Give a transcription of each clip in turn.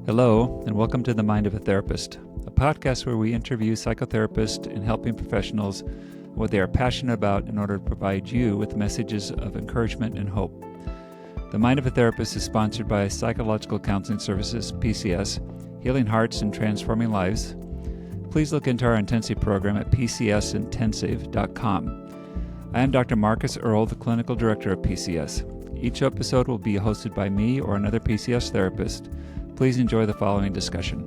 Hello, and welcome to The Mind of a Therapist, a podcast where we interview psychotherapists and helping professionals what they are passionate about in order to provide you with messages of encouragement and hope. The Mind of a Therapist is sponsored by Psychological Counseling Services, PCS, Healing Hearts and Transforming Lives. Please look into our intensive program at pcsintensive.com. I am Dr. Marcus Earle, the Clinical Director of PCS. Each episode will be hosted by me or another PCS therapist. Please enjoy the following discussion.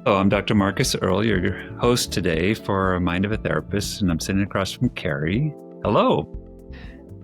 Hello, I'm Dr. Marcus Earle, your host today for Mind of a Therapist, and I'm sitting across from Kari. Hello.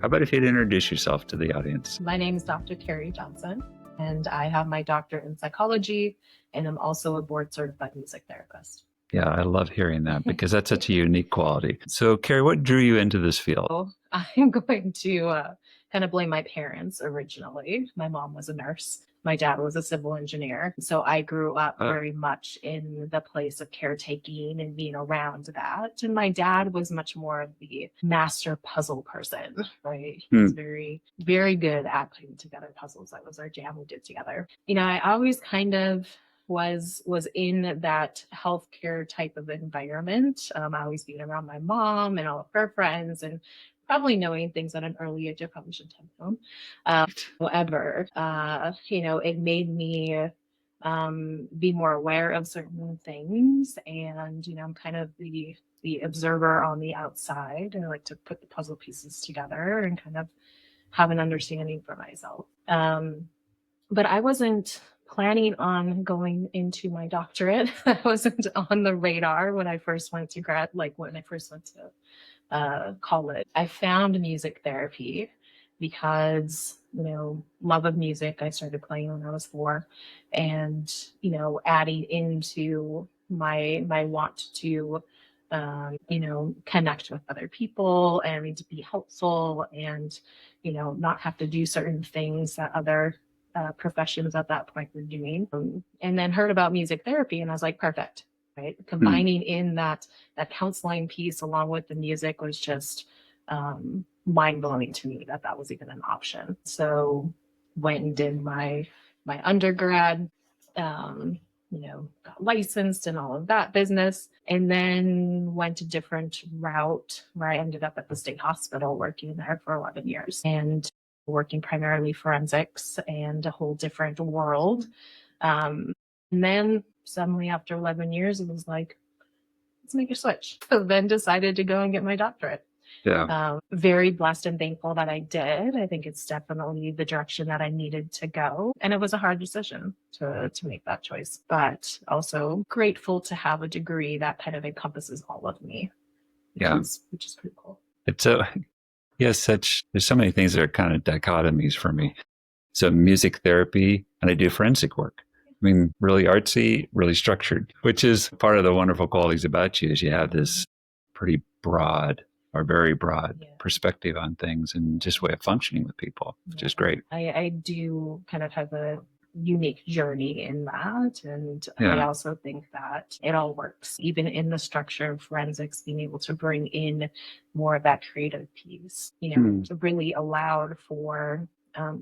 How about if you'd introduce yourself to the audience? My name is Dr. Kari Johnson, and I have my doctorate in psychology, and I'm also a board-certified music therapist. Yeah, I love hearing that because that's such a unique quality. So, Kari, what drew you into this field? So I'm going to kind of blame my parents originally. My mom was a nurse. My dad was a civil engineer. So I grew up very much in the place of caretaking and being around that. And my dad was much more of the master puzzle person, right? He was very, very good at putting together puzzles. That was our jam we did together. You know, I always kind of was in that healthcare type of environment. Always being around my mom and all of her friends and probably knowing things at an early age I probably shouldn't have known. However, it made me be more aware of certain things. And, I'm kind of the observer on the outside. I like to put the puzzle pieces together and kind of have an understanding for myself. But I wasn't planning on going into my doctorate. That wasn't on the radar when I first went to college. I found music therapy because, love of music. I started playing when I was 4, and, adding into my want to, connect with other people and to be helpful and, not have to do certain things that other professions at that point were doing. And then heard about music therapy, and I was like, perfect. Right. Combining in that counseling piece along with the music was just mind blowing to me that was even an option. So went and did my undergrad, got licensed and all of that business, and then went a different route where I ended up at the state hospital working there for 11 years and working primarily forensics and a whole different world. And then suddenly after 11 years, it was like, let's make a switch. So then decided to go and get my doctorate. Yeah. Very blessed and thankful that I did. I think it's definitely the direction that I needed to go. And it was a hard decision to make that choice, but also grateful to have a degree that kind of encompasses all of me, which is pretty cool. It's there's so many things that are kind of dichotomies for me. So music therapy, and I do forensic work. I mean, really artsy, really structured, which is part of the wonderful qualities about you is you have this pretty broad or very broad perspective on things and just way of functioning with people, which is great. I do kind of have a unique journey in that. And I also think that it all works, even in the structure of forensics, being able to bring in more of that creative piece, really allowed for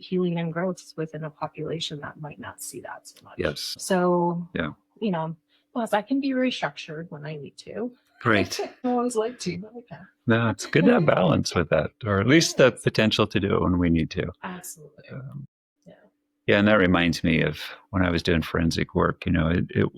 healing and growth within a population that might not see that so much. Yes. So, plus I can be very structured when I need to. Great. I always like to, but okay. No, it's good to have balance with that, or at least the potential to do it when we need to. Absolutely. Yeah, and that reminds me of when I was doing forensic work,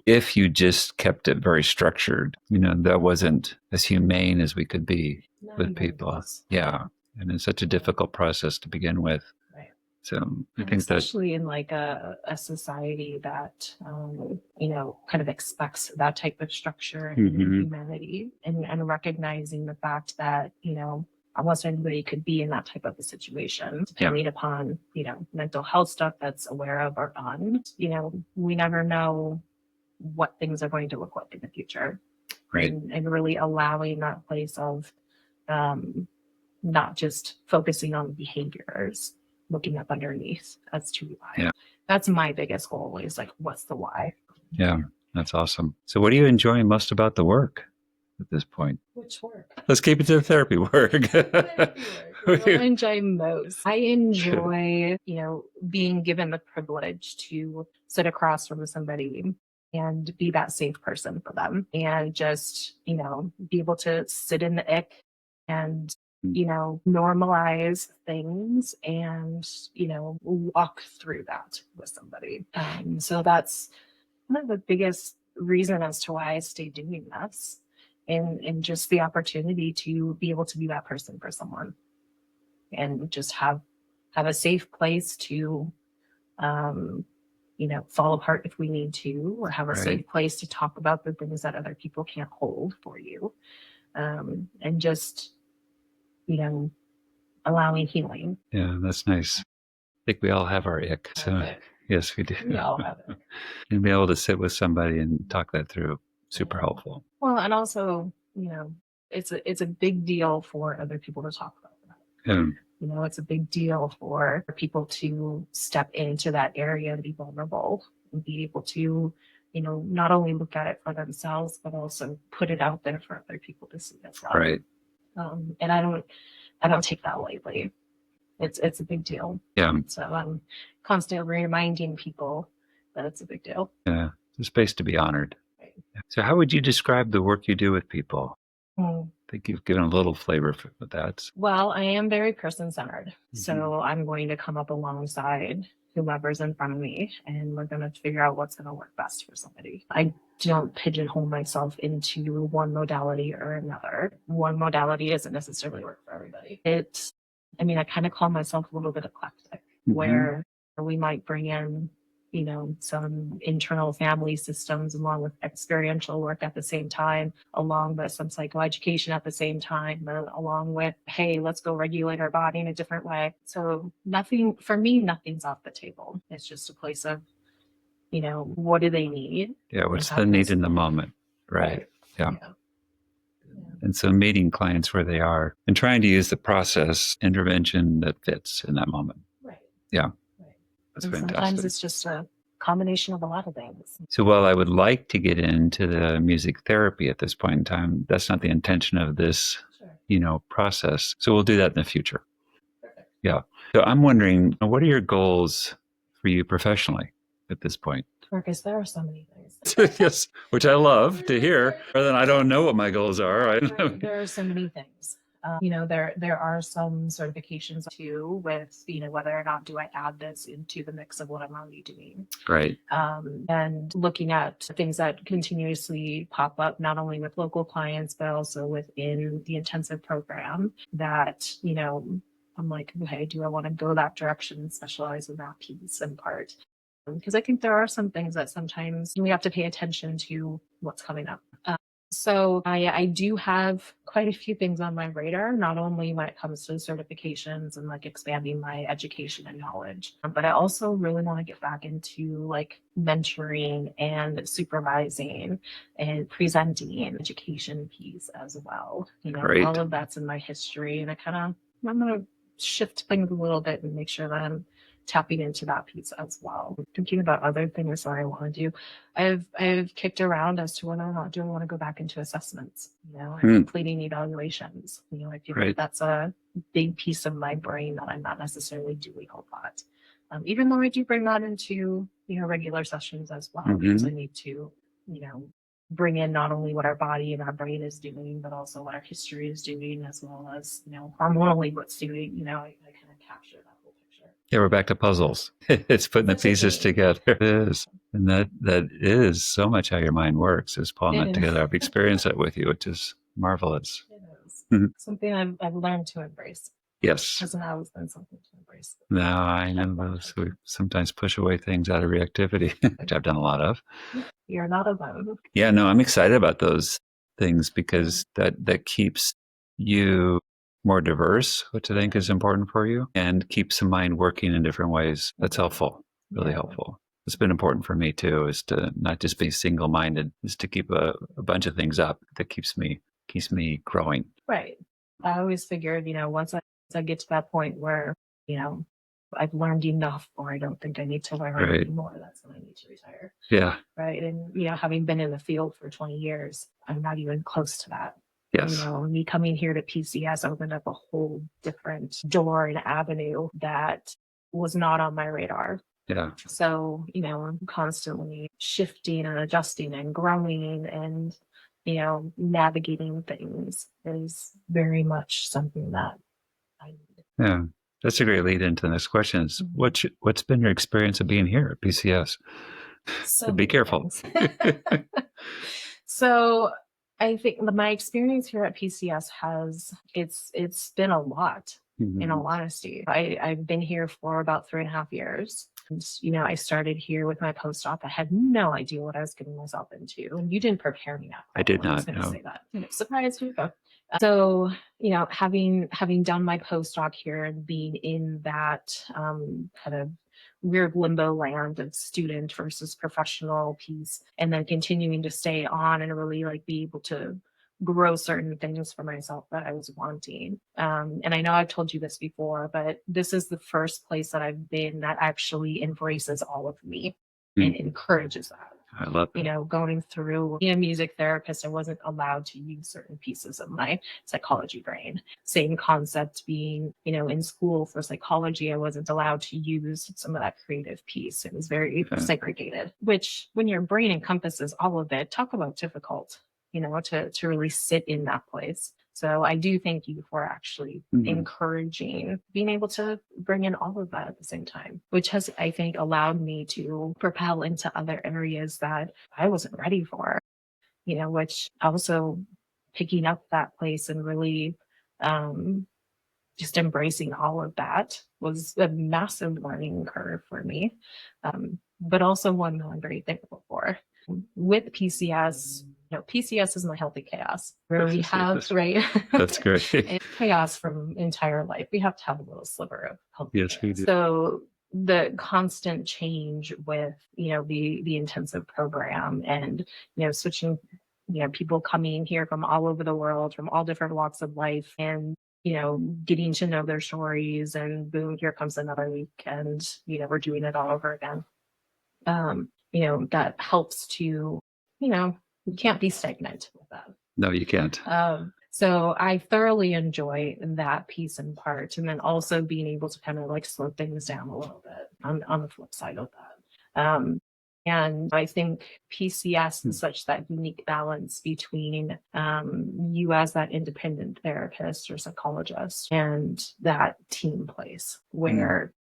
if you just kept it very structured, that wasn't as humane as we could be with people. Yeah. And it's such a difficult process to begin with. Right. So I think especially in like a society that, kind of expects that type of structure and humanity and recognizing the fact that, almost anybody could be in that type of a situation, depending upon, mental health stuff that's aware of or on. We never know what things are going to look like in the future. Right. And really allowing that place of not just focusing on behaviors, looking up underneath as to why. Yeah. That's my biggest goal is like, what's the why? Yeah, that's awesome. So what are you enjoying most about the work at this point? Which work? Let's keep it to the therapy work. Therapy work. What do I enjoy most? I enjoy, being given the privilege to sit across from somebody and be that safe person for them and just, be able to sit in the ick and, normalize things and, walk through that with somebody. So that's one of the biggest reason as to why I stay doing this and just the opportunity to be able to be that person for someone and just have a safe place to fall apart if we need to, or have a safe place to talk about the things that other people can't hold for you. And just, allowing healing. Yeah, that's nice. I think we all have our ick. So yes, we do. We all have it. And be able to sit with somebody and talk that through, super helpful. Well, and also, it's a big deal for other people to talk about that. It's a big deal for people to step into that area and be vulnerable and be able to, not only look at it for themselves, but also put it out there for other people to see as well. Right. And I don't take that lightly. It's a big deal. Yeah. So I'm constantly reminding people that it's a big deal. Yeah. It's a space to be honored. Right. So how would you describe the work you do with people? I think you've given a little flavor for that. Well, I am very person-centered. Mm-hmm. So I'm going to come up alongside whomever's in front of me, and we're going to figure out what's going to work best for somebody. I don't pigeonhole myself into one modality or another. One modality doesn't necessarily work for everybody. I kind of call myself a little bit eclectic, where we might bring in, some internal family systems along with experiential work at the same time, along with some psychoeducation at the same time, along with, hey, let's go regulate our body in a different way. So nothing's off the table. It's just a place of, what do they need? Yeah, what's the need in the moment? Right. Yeah. And so meeting clients where they are and trying to use the process intervention that fits in that moment. Right. Yeah. That's and fantastic. Sometimes it's just a combination of a lot of things. So while I would like to get into the music therapy at this point in time, that's not the intention of this, process. So we'll do that in the future. Perfect. Yeah. So I'm wondering, what are your goals for you professionally at this point? Marcus, there are so many things. Yes, which I love to hear. Rather than I don't know what my goals are. There are so many things. There are some certifications too with, whether or not do I add this into the mix of what I'm already doing. Right. And looking at things that continuously pop up, not only with local clients, but also within the intensive program that, I'm like, okay, do I want to go that direction and specialize in that piece and part? Because I think there are some things that sometimes we have to pay attention to what's coming up. So I do have quite a few things on my radar, not only when it comes to certifications and like expanding my education and knowledge, but I also really want to get back into like mentoring and supervising and presenting education piece as well. Great. All of that's in my history, and I'm going to shift things a little bit and make sure that I'm tapping into that piece as well. Thinking about other things that I want to do. I've kicked around as to whether or not do I want to go back into assessments, and completing evaluations. I feel like that's a big piece of my brain that I'm not necessarily doing a lot. Even though I do bring that into, regular sessions as well, because I need to, bring in not only what our body and our brain is doing, but also what our history is doing, as well as, hormonally what's doing, I kind of capture that whole picture. Yeah, we're back to puzzles. It's putting the pieces together. It is. And that is so much how your mind works, is pulling that together. I've experienced that with you, which is marvelous. It is. Something I've learned to embrace. Yes. Hasn't always been something to embrace. No, I know those. We sometimes push away things out of reactivity, which I've done a lot of. You're not alone. Yeah, no, I'm excited about those things because that keeps you more diverse, which I think is important for you, and keeps the mind working in different ways. That's helpful, really helpful. It's been important for me too, is to not just be single-minded, is to keep a bunch of things up that keeps me growing. Right. I always figured, once I get to that point where, I've learned enough, or I don't think I need to learn anymore, that's when I need to retire. Yeah. Right. And, having been in the field for 20 years, I'm not even close to that. Yes. Me coming here to PCS opened up a whole different door and avenue that was not on my radar. Yeah. So, I'm constantly shifting and adjusting and growing and, navigating things is very much something that I need. Yeah. That's a great lead into the next question. What's been your experience of being here at PCS? So Be careful. So I think my experience here at PCS it's been a lot, in all honesty. I've been here for about 3.5 years. And, I started here with my postdoc. I had no idea what I was getting myself into. And you didn't prepare me that. I did not. I was going to say that. Surprise you. So, having done my postdoc here and being in that kind of weird limbo land of student versus professional piece, and then continuing to stay on and really be able to grow certain things for myself that I was wanting. And I know I've told you this before, but this is the first place that I've been that actually embraces all of me and encourages that. I love it. Going through being a music therapist, I wasn't allowed to use certain pieces of my psychology brain. Same concept being, in school for psychology, I wasn't allowed to use some of that creative piece. It was very segregated, which when your brain encompasses all of it, talk about difficult, to really sit in that place. So I do thank you for actually encouraging being able to bring in all of that at the same time, which has, I think, allowed me to propel into other areas that I wasn't ready for, which also picking up that place and really just embracing all of that was a massive learning curve for me, but also one that I'm very thankful for. With PCS, PCS is my healthy chaos, where we have, right? That's great. Chaos from entire life. We have to have a little sliver of healthy Yes, chaos. we do. So the constant change with, the intensive program and, switching, people coming here from all over the world, from all different walks of life, and getting to know their stories, and boom, here comes another week, and we're doing it all over again. That helps to, you can't be stagnant with that. No, you can't. So I thoroughly enjoy that piece and part, and then also being able to kind of slow things down a little bit on the flip side of that. And I think PCS is such that unique balance between you as that independent therapist or psychologist and that team place where,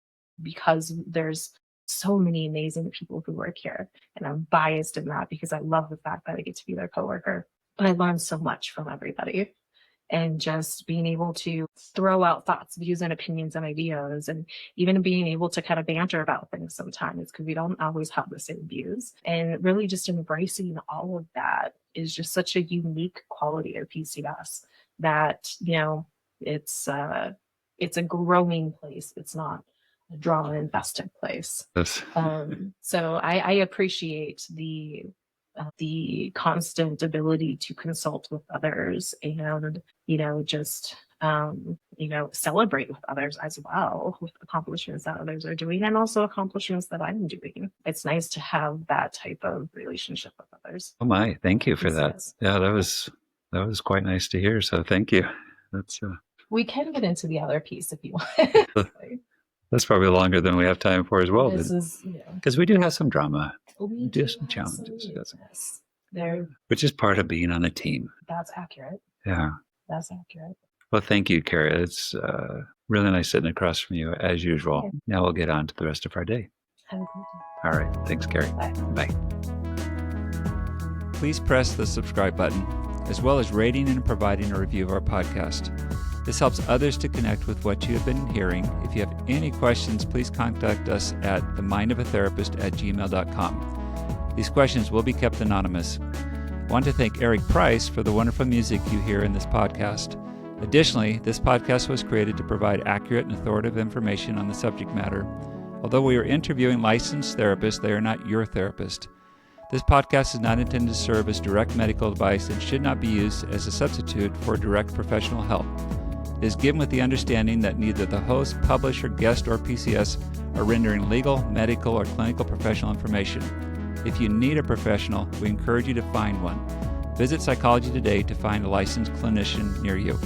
because there's so many amazing people who work here, and I'm biased in that because I love the fact that I get to be their coworker, but I learn so much from everybody. And just being able to throw out thoughts, views, and opinions and ideas, and even being able to kind of banter about things sometimes because we don't always have the same views. And really just embracing all of that is just such a unique quality of PCS that, it's a growing place. It's not a drama infested place. Yes. So I appreciate the constant ability to consult with others and, just, celebrate with others as well, with accomplishments that others are doing and also accomplishments that I'm doing. It's nice to have that type of relationship with others. Oh my, thank you for that. Yeah, that was quite nice to hear. So thank you. That's we can get into the other piece if you want. That's probably longer than we have time for as well. This is, because we do have some drama. We do have some challenges. There, which is part of being on a team. That's accurate. Yeah. That's accurate. Well, thank you, Kari. It's really nice sitting across from you as usual. Yeah. Now we'll get on to the rest of our day. Have a great day. All right. Thanks, Kari. Bye. Bye. Please press the subscribe button, as well as rating and providing a review of our podcast. This helps others to connect with what you have been hearing. If you have any questions, please contact us at themindofatherapist@gmail.com. These questions will be kept anonymous. I want to thank Eric Price for the wonderful music you hear in this podcast. Additionally, this podcast was created to provide accurate and authoritative information on the subject matter. Although we are interviewing licensed therapists, they are not your therapist. This podcast is not intended to serve as direct medical advice and should not be used as a substitute for direct professional help. It is given with the understanding that neither the host, publisher, guest, or PCS are rendering legal, medical, or clinical professional information. If you need a professional, we encourage you to find one. Visit Psychology Today to find a licensed clinician near you.